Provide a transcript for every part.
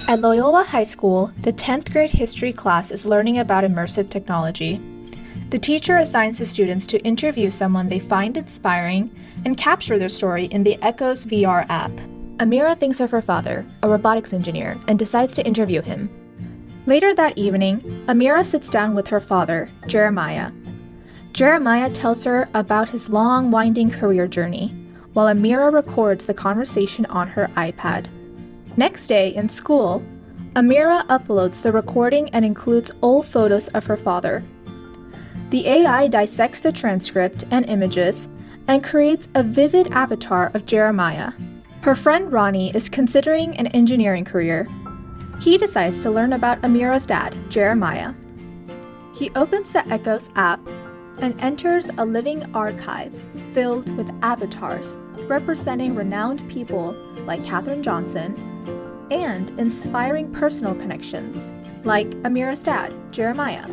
At Loyola High School, the 10th grade history class is learning about immersive technology. The teacher assigns the students to interview someone they find inspiring and capture their story in the Echoes VR app. Amira thinks of her father, a robotics engineer, and decides to interview him. Later that evening, Amira sits down with her father, Jeremiah. Jeremiah tells her about his long, winding career journey, while Amira records the conversation on her iPad. Next day in school, Amira uploads the recording and includes old photos of her father. The AI dissects the transcript and images and creates a vivid avatar of Jeremiah. Her friend Ronnie is considering an engineering career. He decides to learn about Amira's dad, Jeremiah. He opens the Echoes app and enters a living archive filled with avatars representing renowned people like Katherine Johnson and inspiring personal connections like Amira's dad, Jeremiah.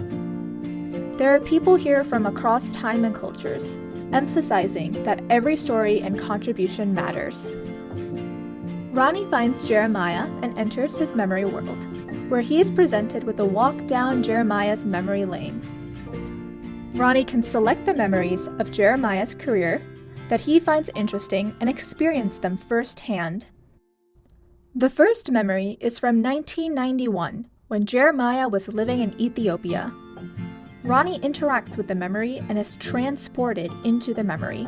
There are people here from across time and cultures, emphasizing that every story and contribution matters. Ronnie finds Jeremiah and enters his memory world, where he is presented with a walk down Jeremiah's memory lane. Ronnie can select the memories of Jeremiah's career that he finds interesting and experience them firsthand. The first memory is from 1991, when Jeremiah was living in Ethiopia. Ronnie interacts with the memory and is transported into the memory.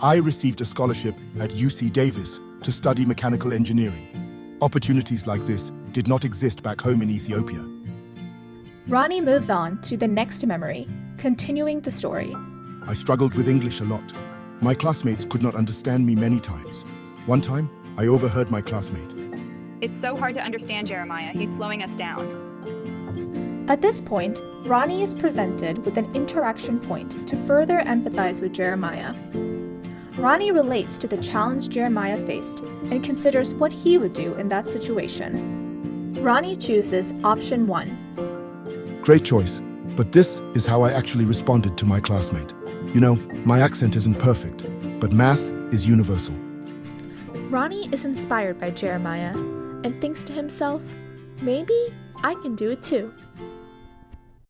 I received a scholarship at UC Davis to study mechanical engineering. Opportunities like this did not exist back home in Ethiopia. Ronnie moves on to the next memory, continuing the story. I struggled with English a lot. My classmates could not understand me many times. One time, I overheard my classmate. It's so hard to understand Jeremiah. He's slowing us down. At this point, Ronnie is presented with an interaction point to further empathize with Jeremiah. Ronnie relates to the challenge Jeremiah faced and considers what he would do in that situation. Ronnie chooses option 1. Great choice, but this is how I actually responded to my classmate. You know, my accent isn't perfect, but math is universal. Ronnie is inspired by Jeremiah and thinks to himself, maybe I can do it too.